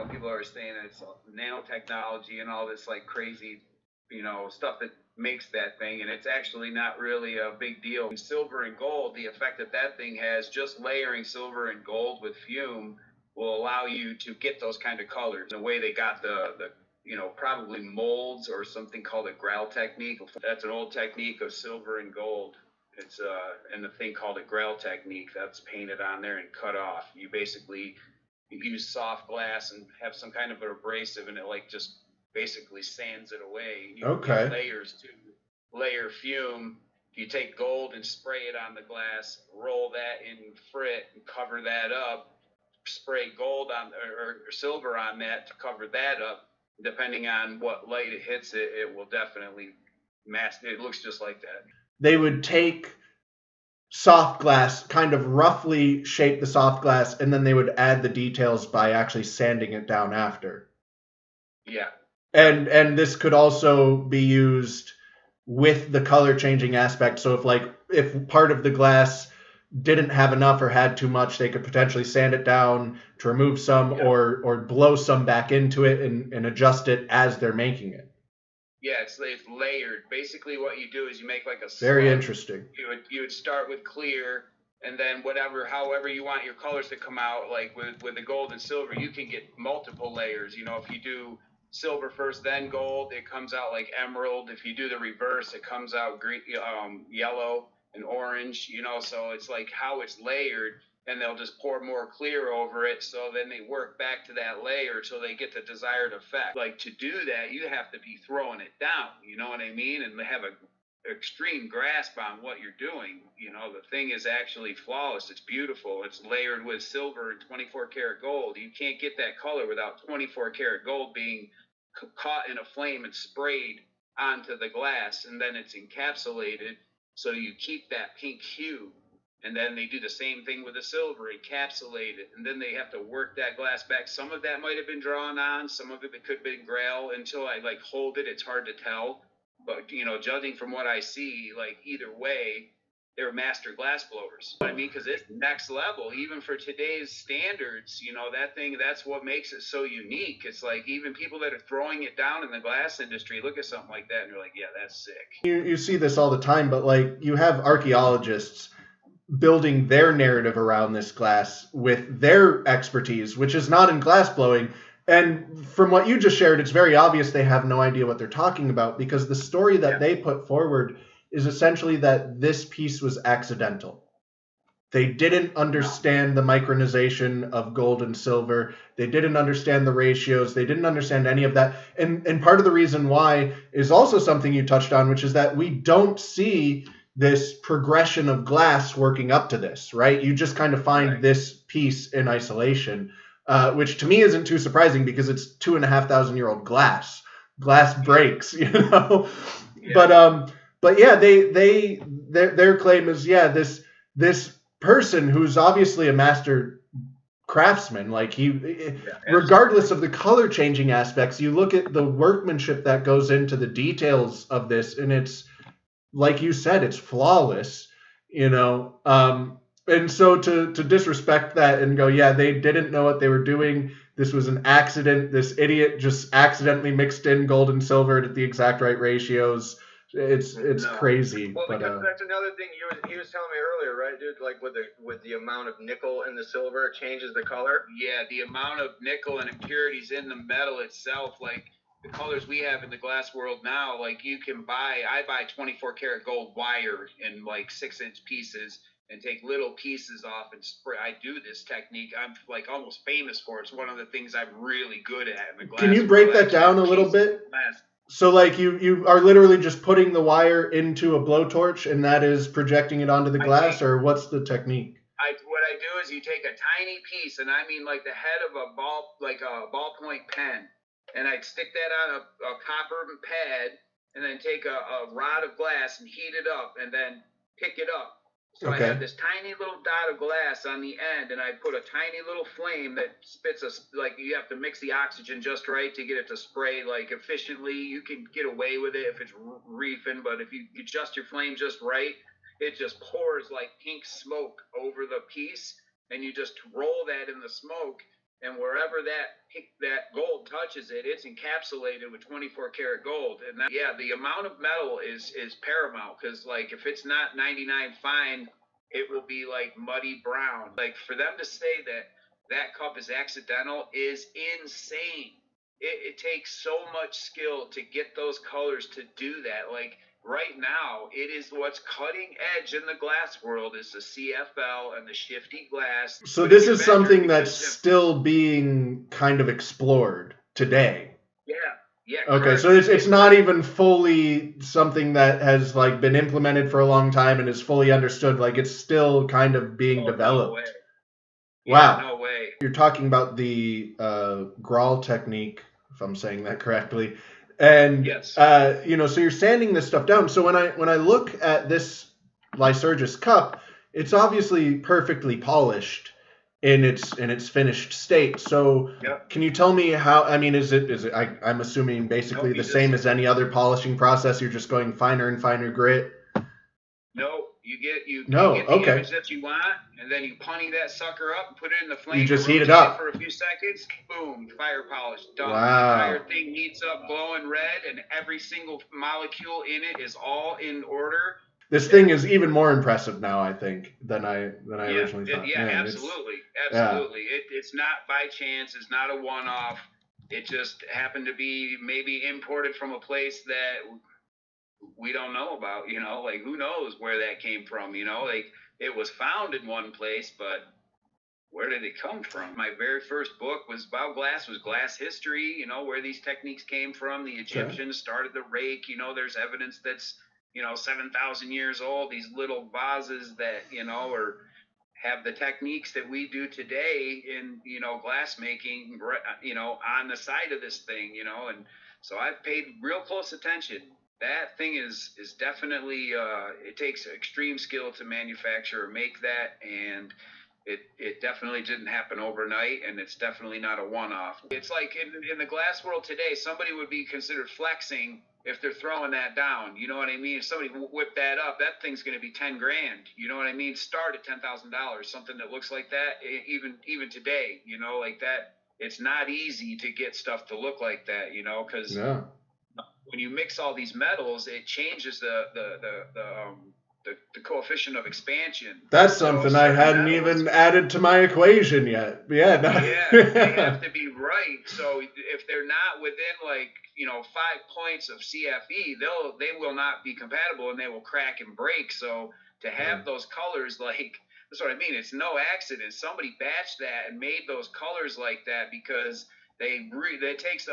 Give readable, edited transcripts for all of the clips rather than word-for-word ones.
people are saying it's nanotechnology and all this like crazy, stuff that makes that thing, and it's actually not really a big deal. Silver and gold, the effect that that thing has, just layering silver and gold with fume will allow you to get those kind of colors. The way they got the probably molds or something called a Grail technique. That's an old technique of silver and gold. It's and the thing called a Grail technique that's painted on there and cut off. You basically use soft glass and have some kind of an abrasive, and it like just basically sands it away. You Okay. layers to layer fume. You take gold and spray it on the glass, roll that in frit and cover that up. Spray gold on or silver on that to cover that up. Depending on what light it hits, it will definitely mask. It looks just like that. They would take soft glass, kind of roughly shape the soft glass, and then they would add the details by actually sanding it down after. Yeah. And this could also be used with the color changing aspect. So if part of the glass didn't have enough or had too much, they could potentially sand it down to remove some, or blow some back into it and adjust it as they're making it. Yeah, it's layered. Basically, what you do is you make like a slug. Very interesting. You would start with clear, and then however you want your colors to come out. Like with the gold and silver, you can get multiple layers. If you do silver first, then gold, it comes out like emerald. If you do the reverse, it comes out green, yellow and orange. So it's like how it's layered. And they'll just pour more clear over it, so then they work back to that layer till they get the desired effect. Like, to do that, you have to be throwing it down, you know what I mean? And have an extreme grasp on what you're doing. The thing is actually flawless. It's beautiful. It's layered with silver and 24 karat gold. You can't get that color without 24 karat gold being caught in a flame and sprayed onto the glass, and then it's encapsulated, so you keep that pink hue. And then they do the same thing with the silver, encapsulate it, and then they have to work that glass back. Some of that might have been drawn on, some of it could have been Grail. Until I hold it, it's hard to tell. But judging from what I see, either way, they're master glass blowers. I mean, because it's next level, even for today's standards. That's what makes it so unique. It's like even people that are throwing it down in the glass industry look at something like that and they're like, yeah, that's sick. You see this all the time, but you have archaeologists building their narrative around this glass with their expertise, which is not in glass blowing. And from what you just shared, it's very obvious they have no idea what they're talking about, because the story that they put forward is essentially that this piece was accidental. They didn't understand the micronization of gold and silver. They didn't understand the ratios. They didn't understand any of that. And part of the reason why is also something you touched on, which is that we don't see this progression of glass working up to this, right? You just kind of find this piece in isolation, which to me isn't too surprising because it's 2,500-year-old glass. Glass breaks, Yeah. But yeah, their claim is, this person who's obviously a master craftsman, regardless of the color changing aspects, you look at the workmanship that goes into the details of this, and it's, like you said, it's flawless, and so to disrespect that and go, yeah, they didn't know what they were doing, this was an accident, this idiot just accidentally mixed in gold and silver at the exact right ratios, it's crazy. Well, because that's another thing he was telling me earlier, right, dude? With the amount of nickel in the silver, it changes the color. Yeah, the amount of nickel and impurities in the metal itself, the colors we have in the glass world now, you can I buy 24 karat gold wire in 6-inch pieces and take little pieces off and spray. I do this technique. I'm almost famous for it. It's one of the things I'm really good at in the glass. Can you break that down a little bit? So you are literally just putting the wire into a blowtorch and that is projecting it onto the glass, or what's the technique? What I do is you take a tiny piece, and I mean the head of a ballpoint pen, and I'd stick that on a copper pad, and then take a rod of glass and heat it up, and then pick it up. So I have this tiny little dot of glass on the end, and I put a tiny little flame that spits you have to mix the oxygen just right to get it to spray efficiently. You can get away with it if it's reefing, but if you adjust your flame just right, it just pours pink smoke over the piece, and you just roll that in the smoke. and wherever that gold touches it, it's encapsulated with 24 karat gold. And that, yeah, the amount of metal is paramount, because like if it's not 99 fine, it will be like muddy brown. Like for them to say that cup is accidental is insane. It takes so much skill to get those colors to do that. Like right now, it is what's cutting edge in the glass world is the CFL and the shifty glass. So this is something that's still being kind of explored today. Yeah. Yeah. Okay, correct. so it's not even fully something that has like been implemented for a long time and is fully understood. Like it's still kind of being developed. No way. Wow. Yeah, no way. You're talking about the Grawl technique, if I'm saying that correctly. And yes. So you're sanding this stuff down. So when I look at this Lycurgus cup, it's obviously perfectly polished in its finished state. So Can you tell me how? I mean, is it? I'm assuming basically the same as any other polishing process. You're just going finer and finer grit. No, you get the okay. image that you want, and then you punny that sucker up and put it in the flame. You just heat it up for a few seconds. Boom, fire polish done. Wow. The entire thing heats up, glowing red, and every single molecule in it is all in order. This thing is even more impressive now, I think, than I originally thought. Yeah, absolutely. It's not by chance. It's not a one-off. It just happened to be maybe imported from a place that we don't know about, like who knows where that came from, like it was found in one place, but where did it come from? My very first book was about glass, was glass history, where these techniques came from. The Egyptians started the rake, there's evidence that's 7,000 years old, these little vases that or have the techniques that we do today in glass making on the side of this thing, and so I've paid real close attention. That thing is definitely it takes extreme skill to manufacture or make that, and it definitely didn't happen overnight, and it's definitely not a one-off. It's like in the glass world today, somebody would be considered flexing if they're throwing that down. You know what I mean? If somebody whipped that up, that thing's going to be 10 grand. You know what I mean? Start at $10,000, something that looks like that. Even today, like that. It's not easy to get stuff to look like that, because when you mix all these metals, it changes the coefficient of expansion. That's something I hadn't even added to my equation yet. They have to be right. So if they're not within 5 points of CFE, they will not be compatible, and they will crack and break. So to have those colors, that's what I mean. It's no accident. Somebody batched that and made those colors like that because it takes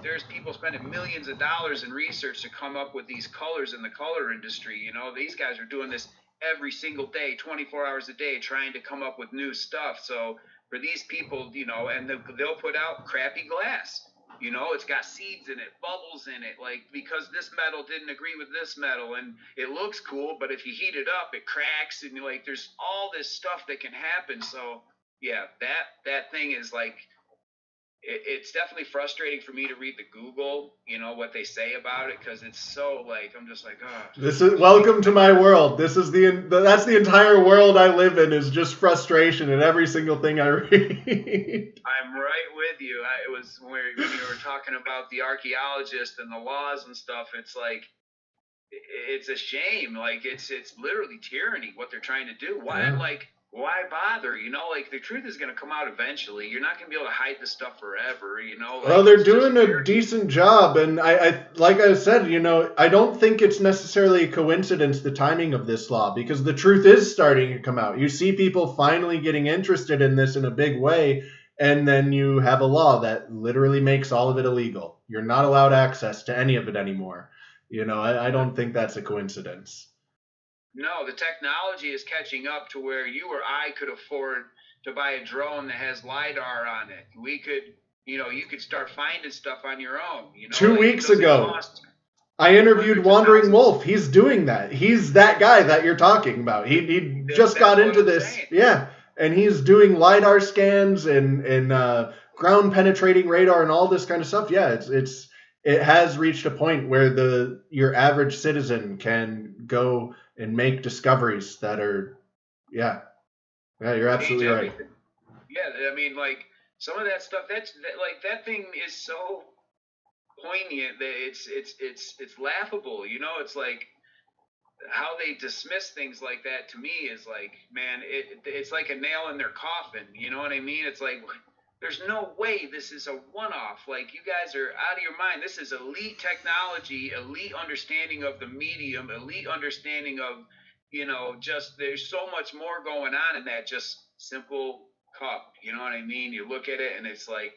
there's people spending millions of dollars in research to come up with these colors in the color industry. These guys are doing this every single day, 24 hours a day, trying to come up with new stuff. So for these people, and they'll put out crappy glass. It's got seeds in it, bubbles in it, because this metal didn't agree with this metal, and it looks cool, but if you heat it up, it cracks, and there's all this stuff that can happen. So yeah, that thing is it's definitely frustrating for me to read the Google, what they say about it, because it's so I'm just oh. This is welcome to my world. This is that's the entire world I live in, is just frustration in every single thing I read. I'm right with you. It was when you were talking about the archaeologist and the laws and stuff. It's it's a shame. It's literally tyranny what they're trying to do. Why why bother? The truth is going to come out eventually. You're not going to be able to hide this stuff forever, Well, they're doing a decent job, and I like I said, I don't think it's necessarily a coincidence, the timing of this law, because the truth is starting to come out. You see people finally getting interested in this in a big way, and then you have a law that literally makes all of it illegal. You're not allowed access to any of it anymore. I don't think that's a coincidence. No, the technology is catching up to where you or I could afford to buy a drone that has LiDAR on it. We could, you could start finding stuff on your own. 2 weeks ago, I interviewed Wandering Wolf. He's doing that. He's that guy that you're talking about. He just got into this. Saying. Yeah, and he's doing LiDAR scans and ground penetrating radar and all this kind of stuff. Yeah, it has reached a point where your average citizen can go and make discoveries that are, yeah, you're absolutely right. Yeah, I mean, some of that stuff, like that thing is so poignant that it's laughable. You know, it's like how they dismiss things like that to me is like, man, it's like a nail in their coffin. You know what I mean? It's like, there's no way this is a one-off. Like, you guys are out of your mind. This is elite technology, elite understanding of the medium, elite understanding of, you know, just there's so much more going on in that just simple cup. You know what I mean? You look at it and it's like,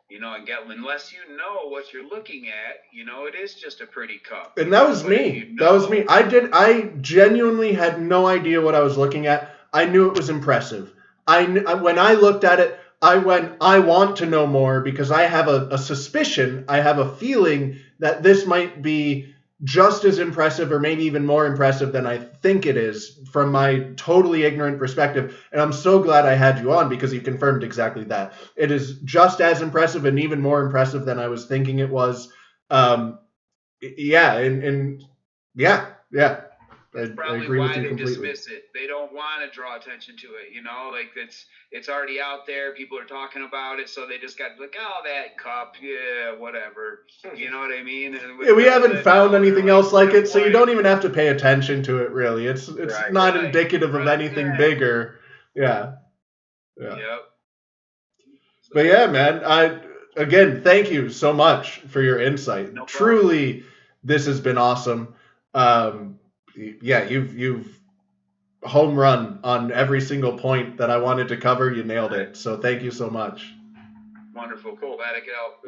you know, and unless you know what you're looking at, you know, it is just a pretty cup. And that was me. That was me. I genuinely had no idea what I was looking at. I knew it was impressive. When I looked at it, I went, I want to know more because I have a suspicion, I have a feeling that this might be just as impressive or maybe even more impressive than I think it is from my totally ignorant perspective. And I'm so glad I had you on because you confirmed exactly that. It is just as impressive and even more impressive than I was thinking it was. Yeah. That's probably why they dismiss it. They don't want to draw attention to it, you know, like it's already out there. People are talking about it, so they just got like, oh, that cup, yeah, whatever. You know what I mean? Yeah, we haven't found anything else like it, so you don't even have to pay attention to it, really. It's not indicative of anything bigger. Yeah. Yep. But yeah, man, again, thank you so much for your insight. No problem. Truly, this has been awesome. Yeah, you've home run on every single point that I wanted to cover. You nailed it. So thank you so much. Wonderful. Cool. Glad I could help. Yeah.